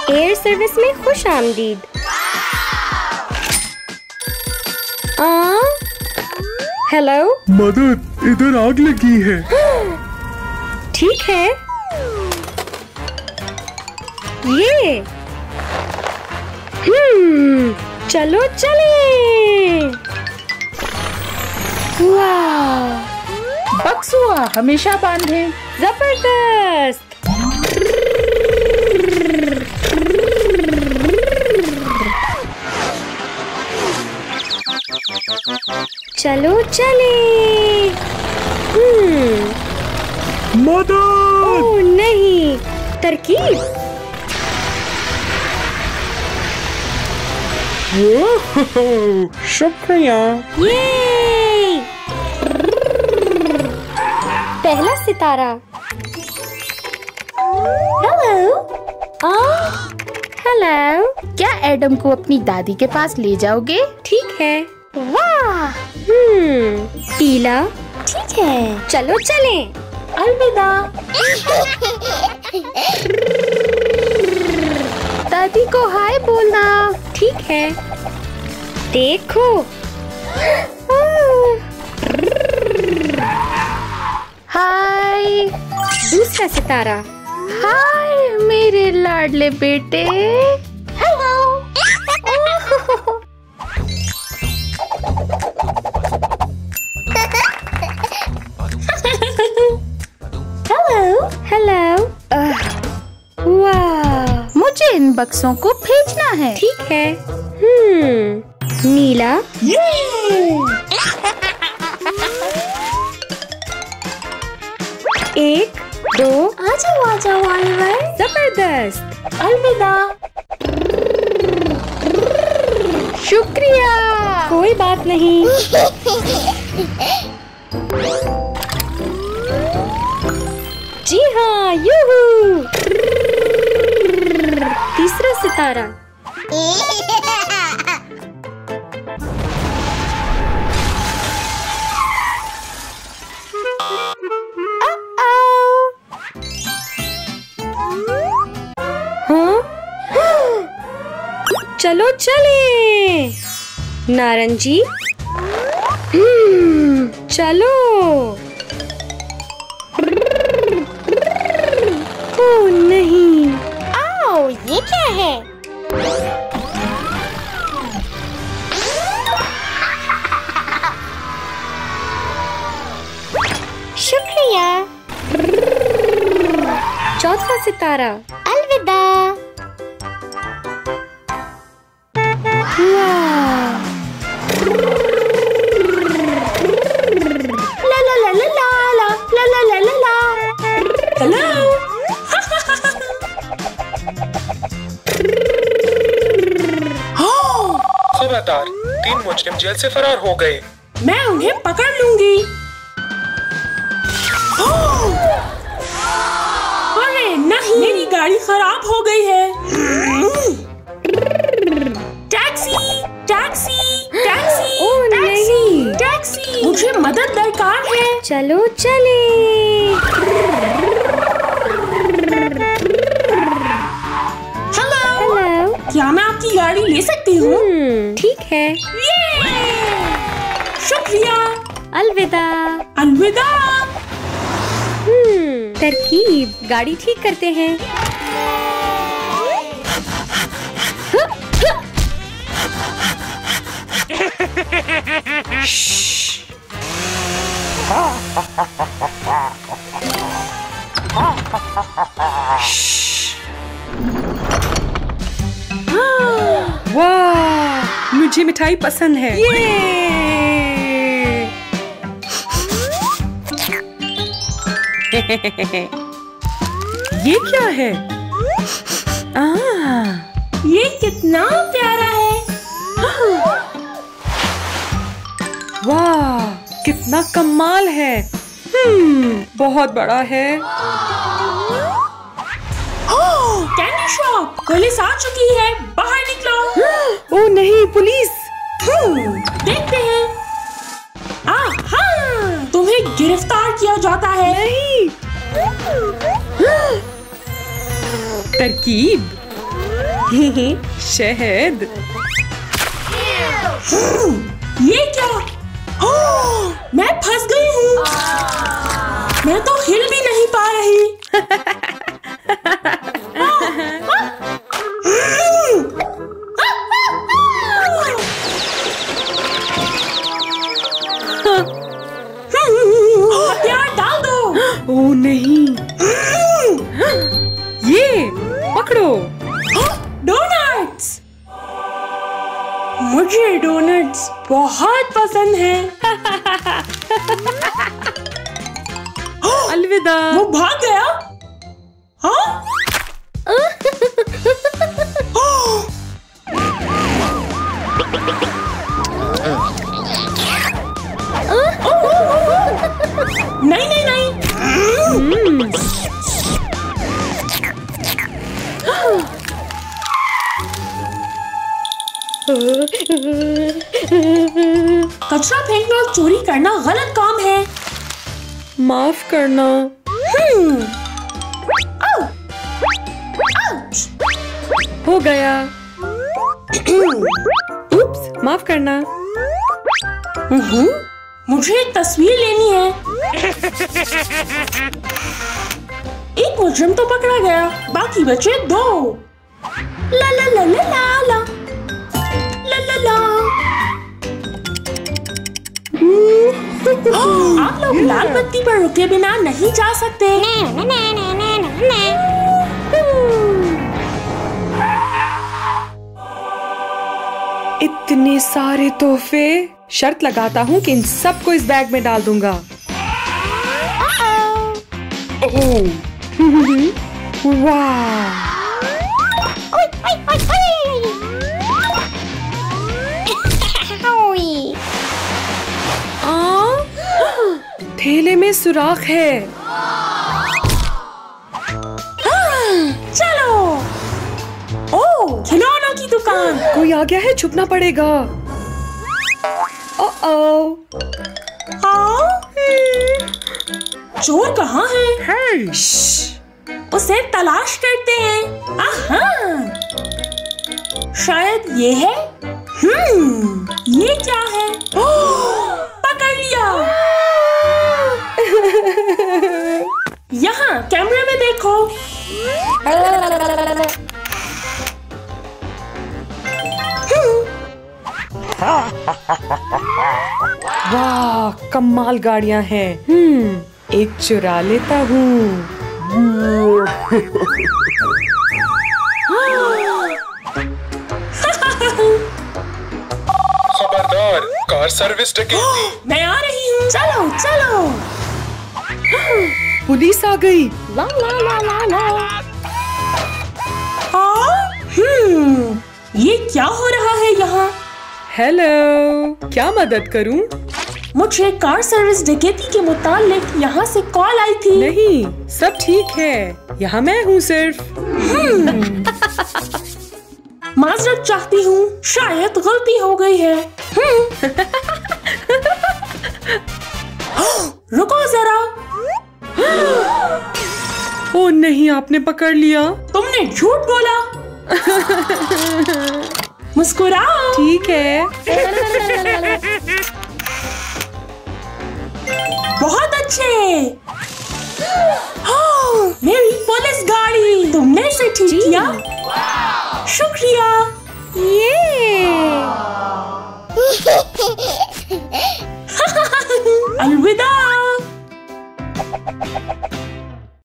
Air service में खुश आमदीद। हेलो। मदद, इधर आग लगी है। ठीक है, ये चलो चले। वाह, बक्सुआ हमेशा बांधे। जबरदस्त। चलो चले। मदद! ओह नहीं, तरकीब। शुक्रिया। ये पहला सितारा। हेलो। हेलो। क्या एडम को अपनी दादी के पास ले जाओगे? ठीक है। वाह। पीला। ठीक है, चलो चलें। अलविदा। दादी को हाय बोलना। ठीक है। देखो। हाय। दूसरा सितारा। हाय मेरे लाडले बेटे। हेलो। हेलो। हेलो। वाह, मुझे इन बक्सों को भेजना है। ठीक है। नीला। एक, दो। आ जाओ ऑलिवर। जबरदस्त। अलविदा। शुक्रिया। कोई बात नहीं। जी हाँ, यूहू। तीसरा सितारा। चलो चले। नारंगी। चलो। ओह नहीं। आओ, ये क्या है? शुक्रिया। चौथा सितारा। अलविदा। खबरदार, 3 मुजरिम जेल से फरार हो गए। मैं उन्हें पकड़ लूंगी। अरे नहीं, मेरी गाड़ी खराब हो गई है। टैक्सी, टैक्सी, टैक्सी, ओह नहीं। टैक्सी, मुझे मदद दरकार है। चलो चले। हेलो। क्या मैं आपकी गाड़ी ले सकती हूँ? ठीक है। शुक्रिया। अलविदा। अलविदा। तरकीब, गाड़ी ठीक करते हैं। वाह, मुझे मिठाई पसंद है। ये क्या है? ये कितना प्यारा है। वाह, कितना कमाल है। बहुत बड़ा है। कैंडी शॉप, पुलिस आ चुकी है, बाहर निकलो। ओह नहीं, पुलिस। देखते हैं। तुम्हें गिरफ्तार किया जाता है। नहीं। तरकीब। शहद। ये क्या? मैं फंस गई हूँ। मैं तो हिल भी नहीं पा रही। हथियार डाल दो। ओह नहीं, ये पकड़ो। डोनट्स। मुझे डोनट्स बहुत पसंद हैं। अलविदा। वो भाग गया। हाँ? नहीं नहीं नहीं। कचरा फेंकना और चोरी करना गलत काम है। माफ करना। हो गया। उप्स, माफ करना। मुझे एक तस्वीर लेनी है। एक मुजरिम तो पकड़ा गया, बाकी बचे 2। ला ला ला ला ला ला ला ला ला। आप लोग लाल बत्ती पर रुके बिना नहीं जा सकते। इतने सारे तोहफे। शर्त लगाता हूँ कि इन सबको इस बैग में डाल दूंगा। वाह! थैले में सुराख है। चलो। ओह, खिलौनों की दुकान। कोई आ गया है, छुपना पड़ेगा। ओह, चोर कहाँ है? श्श, उसे तलाश करते हैं। आहा, शायद ये है। ये क्या है? पकड़ लिया। यहाँ कैमरे में देखो। वाह, कमाल गाड़ियाँ हैं। एक चुरा लेता हूँ। खबरदार, कार सर्विस डकैती। मैं आ रही हूँ। चलो चलो। पुलिस आ गई। ला ला ला ला ला। ये क्या हो रहा है यहाँ? हेलो, क्या मदद करूं? मुझे कार सर्विस डकैती के मुतालिक यहाँ से कॉल आई थी। नहीं, सब ठीक है। यहाँ मैं हूँ सिर्फ। माजरत चाहती हूँ, शायद गलती हो गई है। रुको जरा। ओ नहीं, आपने पकड़ लिया। तुमने झूठ बोला। मुस्कुराओ। ठीक है। बहुत अच्छे। मेरी पुलिस गाड़ी, तुमने इसे ठीक किया। शुक्रिया। ये अलविदा।